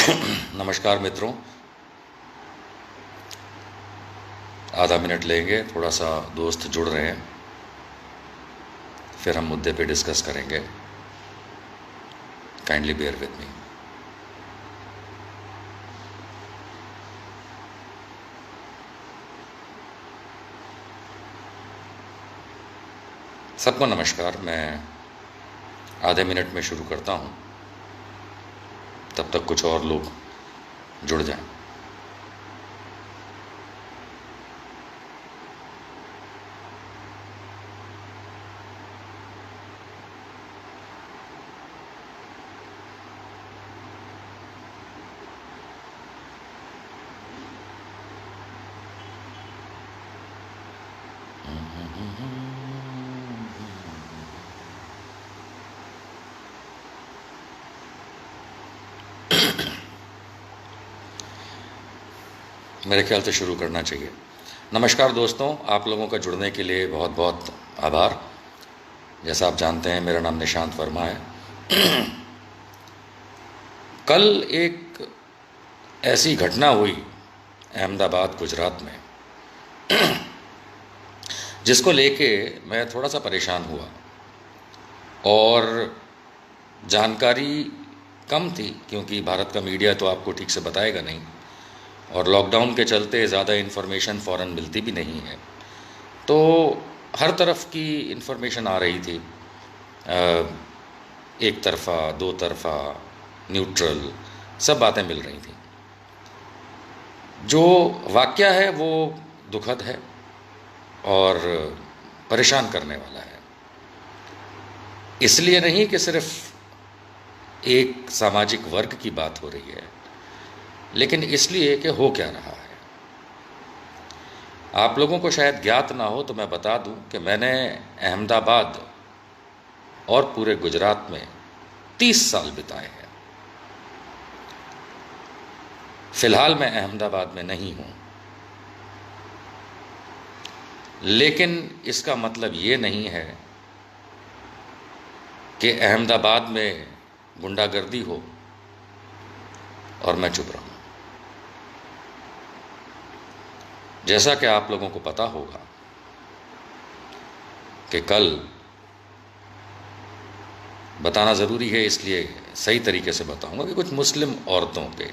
नमस्कार मित्रों। आधा मिनट लेंगे, थोड़ा सा दोस्त जुड़ रहे हैं, फिर हम मुद्दे पे डिस्कस करेंगे। Kindly bear with me. सबको नमस्कार। मैं आधे मिनट में शुरू करता हूँ, तब तक कुछ और लोग जुड़ जाएं। मेरे ख्याल से शुरू करना चाहिए। नमस्कार दोस्तों, आप लोगों का जुड़ने के लिए बहुत बहुत आभार। जैसा आप जानते हैं, मेरा नाम निशांत वर्मा है। कल एक ऐसी घटना हुई अहमदाबाद गुजरात में, जिसको लेके मैं थोड़ा सा परेशान हुआ और जानकारी कम थी, क्योंकि भारत का मीडिया तो आपको ठीक से बताएगा नहीं और लॉकडाउन के चलते ज़्यादा इन्फॉर्मेशन फ़ौरन मिलती भी नहीं है। तो हर तरफ की इन्फॉर्मेशन आ रही थी, एक तरफ़ा, दो तरफ़ा, न्यूट्रल, सब बातें मिल रही थी। जो वाक़या है वो दुखद है और परेशान करने वाला है। इसलिए नहीं कि सिर्फ एक सामाजिक वर्ग की बात हो रही है, लेकिन इसलिए कि हो क्या रहा है। आप लोगों को शायद ज्ञात ना हो तो मैं बता दूं कि मैंने अहमदाबाद और पूरे गुजरात में 30 साल बिताए हैं। फ़िलहाल मैं अहमदाबाद में नहीं हूं, लेकिन इसका मतलब ये नहीं है कि अहमदाबाद में गुंडागर्दी हो और मैं चुप रहूं। जैसा कि आप लोगों को पता होगा कि कल, बताना ज़रूरी है इसलिए सही तरीके से बताऊंगा, कि कुछ मुस्लिम औरतों पे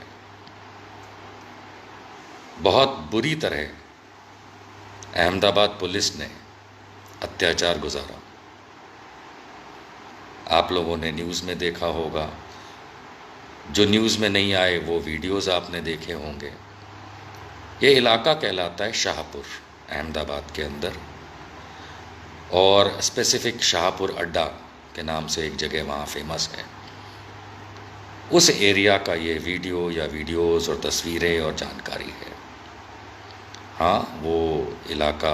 बहुत बुरी तरह अहमदाबाद पुलिस ने अत्याचार गुजारा। आप लोगों ने न्यूज़ में देखा होगा, जो न्यूज़ में नहीं आए वो वीडियोज़ आपने देखे होंगे। ये इलाका कहलाता है शाहपुर, अहमदाबाद के अंदर, और स्पेसिफ़िक शाहपुर अड्डा के नाम से एक जगह वहाँ फेमस है। उस एरिया का ये वीडियो या वीडियोज़ और तस्वीरें और जानकारी है। हाँ, वो इलाका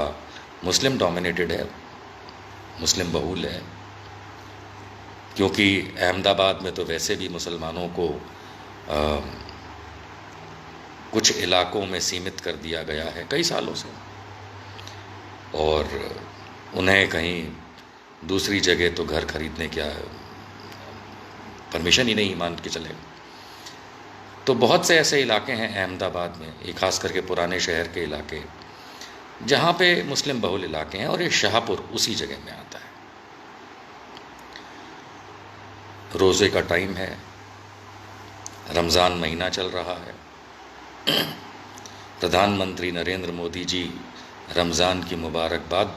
मुस्लिम डोमिनेटेड है, मुस्लिम बहुल है, क्योंकि अहमदाबाद में तो वैसे भी मुसलमानों को कुछ इलाकों में सीमित कर दिया गया है कई सालों से, और उन्हें कहीं दूसरी जगह तो घर खरीदने क्या परमिशन ही नहीं, मान के चले। तो बहुत से ऐसे इलाके हैं अहमदाबाद में, ये खास करके पुराने शहर के इलाके, जहाँ पे मुस्लिम बहुल इलाके हैं, और ये शाहपुर उसी जगह में आता है। रोज़े का टाइम है, रमज़ान महीना चल रहा है। प्रधानमंत्री नरेंद्र मोदी जी रमज़ान की मुबारकबाद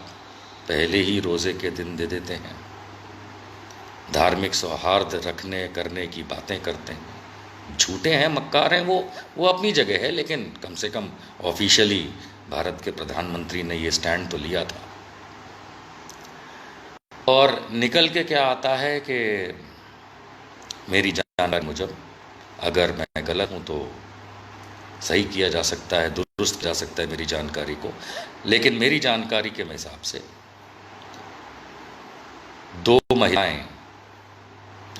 पहले ही रोज़े के दिन दे देते हैं। धार्मिक सौहार्द रखने करने की बातें करते हैं। झूठे हैं, मक्कार हैं, वो अपनी जगह है, लेकिन कम से कम ऑफिशियली भारत के प्रधानमंत्री ने ये स्टैंड तो लिया था। और निकल के क्या आता है कि मेरी जानकारी मुजब, अगर मैं गलत हूँ तो सही किया जा सकता है, दुरुस्त जा सकता है मेरी जानकारी को, लेकिन मेरी जानकारी के हिसाब से 2 महिलाएं,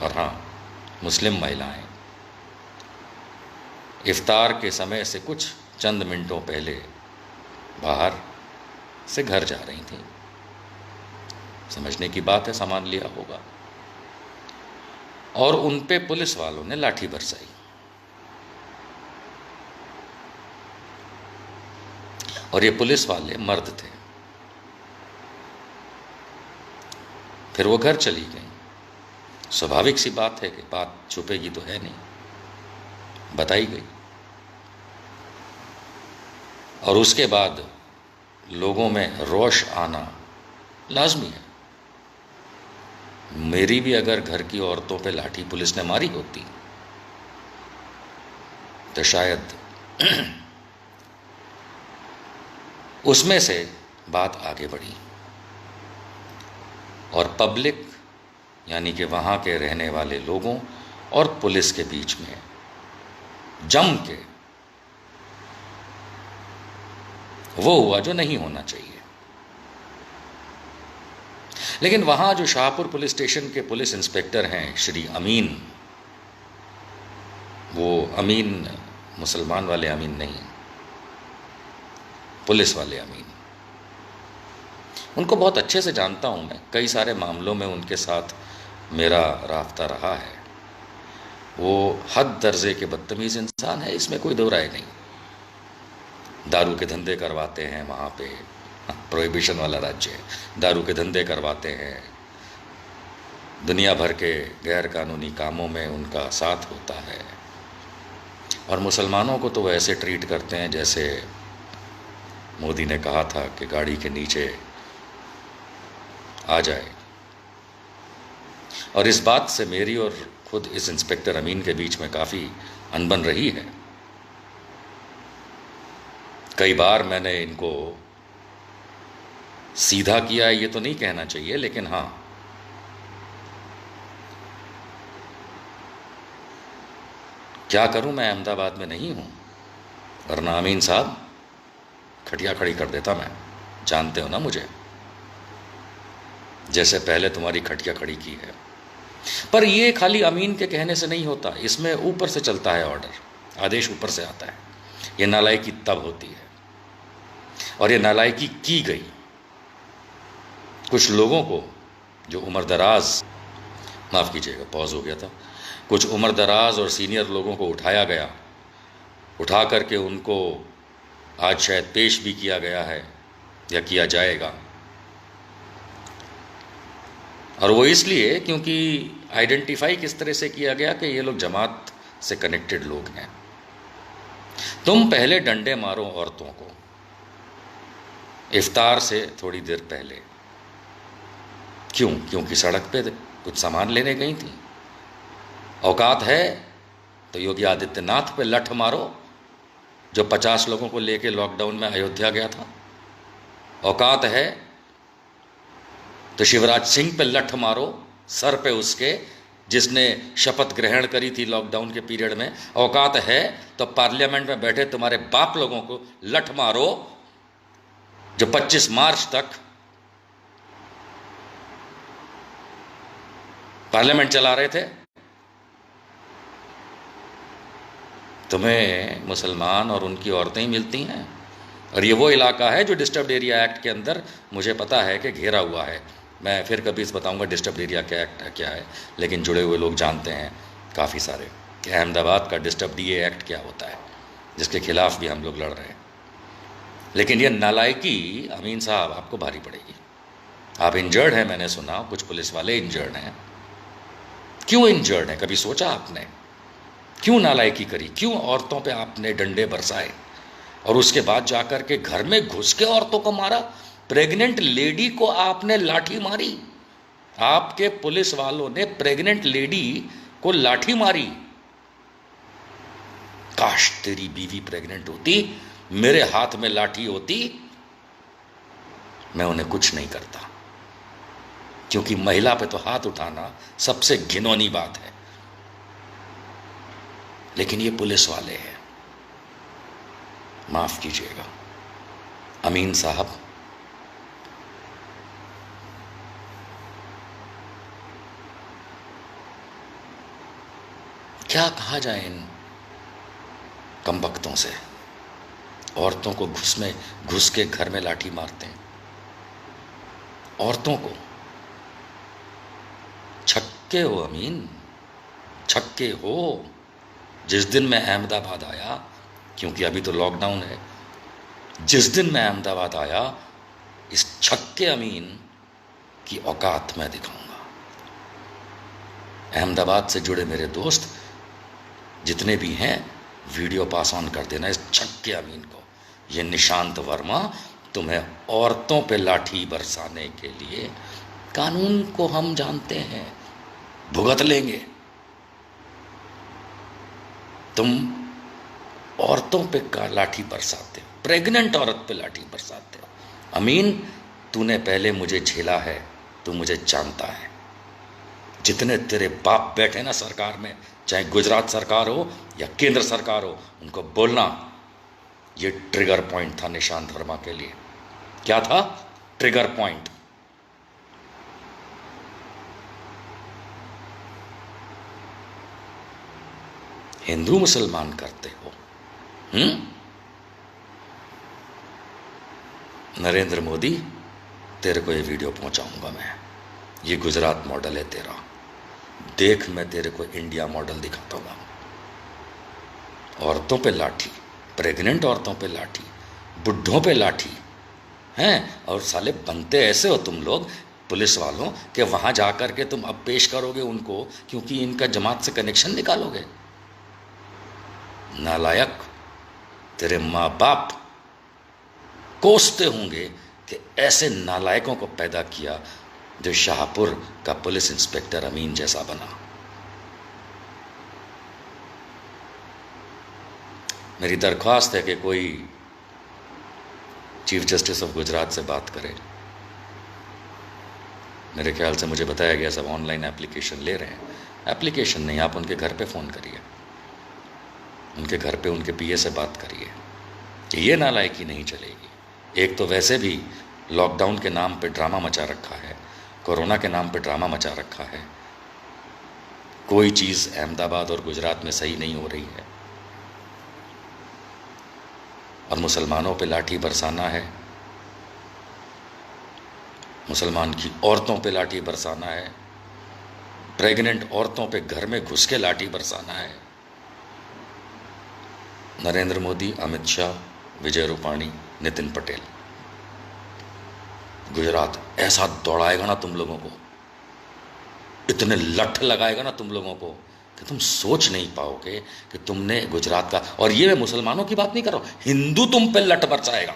और हाँ, मुस्लिम महिलाएं, इफ्तार के समय से कुछ चंद मिनटों पहले बाहर से घर जा रही थीं। समझने की बात है, सामान लिया होगा, और उन पे पुलिस वालों ने लाठी बरसाई। और ये पुलिस वाले मर्द थे। फिर वो घर चली गई। स्वाभाविक सी बात है कि बात छुपेगी तो है नहीं, बताई गई। और उसके बाद लोगों में रोष आना लाजमी है। मेरी भी अगर घर की औरतों पे लाठी पुलिस ने मारी होती तो शायद उसमें से बात आगे बढ़ी और पब्लिक यानी कि वहाँ के रहने वाले लोगों और पुलिस के बीच में जम के वो हुआ जो नहीं होना चाहिए। लेकिन वहाँ जो शाहपुर पुलिस स्टेशन के पुलिस इंस्पेक्टर हैं श्री अमीन, वो अमीन मुसलमान वाले अमीन नहीं, पुलिस वाले अमीन, उनको बहुत अच्छे से जानता हूँ मैं। कई सारे मामलों में उनके साथ मेरा राब्ता रहा है। वो हद दर्जे के बदतमीज़ इंसान है, इसमें कोई दो राय नहीं। दारू के धंधे करवाते हैं वहाँ पे, प्रोहिबिशन वाला राज्य है, दारू के धंधे करवाते हैं, दुनिया भर के गैर कानूनी कामों में उनका साथ होता है। और मुसलमानों को तो वो ऐसे ट्रीट करते हैं जैसे मोदी ने कहा था कि गाड़ी के नीचे आ जाए। और इस बात से मेरी और खुद इस इंस्पेक्टर अमीन के बीच में काफ़ी अनबन रही है। कई बार मैंने इनको सीधा किया है ये तो नहीं कहना चाहिए, लेकिन हाँ, क्या करूं, मैं अहमदाबाद में नहीं हूं, वरना अमीन साहब खटिया खड़ी कर देता मैं। जानते हो ना मुझे, जैसे पहले तुम्हारी खटिया खड़ी की है। पर ये खाली अमीन के कहने से नहीं होता, इसमें ऊपर से चलता है ऑर्डर, आदेश ऊपर से आता है। ये नालायकी तब होती है, और ये नालायकी की गई। कुछ लोगों को जो उम्रदराज, माफ़ कीजिएगा पॉज हो गया था, कुछ उम्रदराज और सीनियर लोगों को उठाया गया, उठा करके उनको आज शायद पेश भी किया गया है या किया जाएगा। और वो इसलिए क्योंकि आइडेंटिफाई किस तरह से किया गया कि ये लोग जमात से कनेक्टेड लोग हैं। तुम पहले डंडे मारो औरतों को इफ्तार से थोड़ी देर पहले। क्यों? क्योंकि सड़क पे कुछ सामान लेने गई थी। औकात है तो योगी आदित्यनाथ पे लठ मारो, जो 50 लोगों को लेके लॉकडाउन में अयोध्या गया था। औकात है तो शिवराज सिंह पे लठ मारो, सर पे उसके, जिसने शपथ ग्रहण करी थी लॉकडाउन के पीरियड में। औकात है तो पार्लियामेंट में बैठे तुम्हारे बाप लोगों को लठ मारो, जो 25 मार्च तक पार्लियामेंट चला रहे थे। तुम्हें मुसलमान और उनकी औरतें ही मिलती हैं, और ये वो इलाका है जो डिस्टर्ब्ड एरिया एक्ट के अंदर मुझे पता है कि घेरा हुआ है। मैं फिर कभी इस बताऊंगा डिस्टर्ब्ड एरिया का एक्ट क्या है, लेकिन जुड़े हुए लोग जानते हैं काफ़ी सारे कि अहमदाबाद का डिस्टर्ब्ड डीए एक्ट क्या होता है, जिसके खिलाफ भी हम लोग लड़ रहे हैं। लेकिन ये नालायकी अमीन साहब आपको भारी पड़ेगी। आप इंजर्ड हैं, मैंने सुना कुछ पुलिस वाले इंजर्ड हैं। क्यों इंजर्ड हैं? कभी सोचा आपने? क्यों नालायकी करी? क्यों औरतों पे आपने डंडे बरसाए और उसके बाद जाकर के घर में घुस के औरतों को मारा? प्रेग्नेंट लेडी को आपने लाठी मारी। आपके पुलिस वालों ने प्रेग्नेंट लेडी को लाठी मारी। काश तेरी बीवी प्रेग्नेंट होती, मेरे हाथ में लाठी होती, मैं उन्हें कुछ नहीं करता, क्योंकि महिला पे तो हाथ उठाना सबसे घिनौनी बात है। लेकिन ये पुलिस वाले हैं, माफ कीजिएगा अमीन साहब, क्या कहा जाए इन कमबख्तों से। औरतों को घुस के घर में लाठी मारते हैं। औरतों को छक्के हो अमीन, छक्के हो। जिस दिन मैं अहमदाबाद आया, क्योंकि अभी तो लॉकडाउन है, जिस दिन मैं अहमदाबाद आया, इस छक्के अमीन की औकात मैं दिखाऊंगा। अहमदाबाद से जुड़े मेरे दोस्त जितने भी हैं, वीडियो पास ऑन कर देना इस छक्के अमीन को। ये निशांत वर्मा तुम्हें औरतों पे लाठी बरसाने के लिए, कानून को हम जानते हैं, भुगत लेंगे। तुम औरतों पे लाठी बरसाते हो, प्रेग्नेंट औरत पे लाठी बरसाते हो। अमीन, तूने पहले मुझे झेला है, तू मुझे जानता है। जितने तेरे बाप बैठे ना सरकार में, चाहे गुजरात सरकार हो या केंद्र सरकार हो, उनको बोलना ये ट्रिगर पॉइंट था निशांत वर्मा के लिए। क्या था? Trigger point. हिंदू मुसलमान करते हो। नरेंद्र मोदी, तेरे को ये वीडियो पहुंचाऊंगा मैं। ये गुजरात मॉडल है तेरा, देख मैं तेरे को इंडिया मॉडल दिखाता हूँ। औरतों पे लाठी, प्रेग्नेंट औरतों पे लाठी, बुढ़ों पे लाठी हैं। और साले बनते ऐसे हो तुम लोग पुलिस वालों कि वहां जाकर के तुम अब पेश करोगे उनको, क्योंकि इनका जमात से कनेक्शन निकालोगे। नालायक, तेरे माँ बाप कोसते होंगे कि ऐसे नालायकों को पैदा किया जो शाहपुर का पुलिस इंस्पेक्टर अमीन जैसा बना। मेरी दरख्वास्त है कि कोई चीफ जस्टिस ऑफ गुजरात से बात करे। मेरे ख्याल से मुझे बताया गया सब ऑनलाइन एप्लीकेशन ले रहे हैं। एप्लीकेशन नहीं, आप उनके घर पे फ़ोन करिए, उनके घर पे उनके पीए से बात करिए। ये नालायकी नहीं चलेगी। एक तो वैसे भी लॉकडाउन के नाम पे ड्रामा मचा रखा है, कोरोना के नाम पे ड्रामा मचा रखा है। कोई चीज़ अहमदाबाद और गुजरात में सही नहीं हो रही है, और मुसलमानों पे लाठी बरसाना है, मुसलमान की औरतों पे लाठी बरसाना है, प्रेग्नेंट औरतों पे घर में घुस के लाठी बरसाना है। नरेंद्र मोदी, अमित शाह, विजय रूपाणी, नितिन पटेल, गुजरात ऐसा दौड़ाएगा ना तुम लोगों को, इतने लठ लगाएगा ना तुम लोगों को कि तुम सोच नहीं पाओगे कि तुमने गुजरात का। और ये मैं मुसलमानों की बात नहीं कर रहा हूं, हिंदू तुम पे लठ बरसाएगा।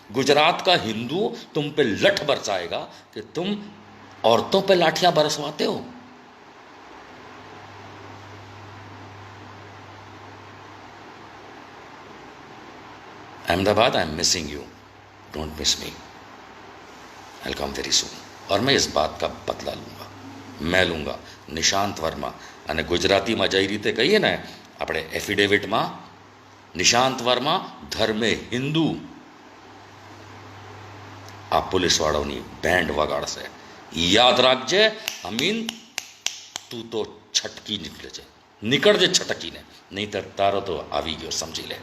गुजरात का हिंदू तुम पे लठ बरसाएगा कि तुम औरतों पे लाठियां बरसवाते हो। Ahmedabad, I am missing you, don't miss me, I will come very soon. और मैं इस बात का बदला लूंगा, मैं लूंगा। निशांत वर्मा અને ગુજરાતીમાં જઈ રીતે કહીએ ને આપણે એફિડેવિટમાં, નિશાંત વર્મા ધર્મે હિન્દુ, આ પોલીસવાળાઓની બેન્ડ વગાડશે। યાદ રાખજે અમીન, તું તો છટકી નીકળે છે, નીકળજે છટકીને, નહીં તો તારો તો આવી ગયો સમજી લે।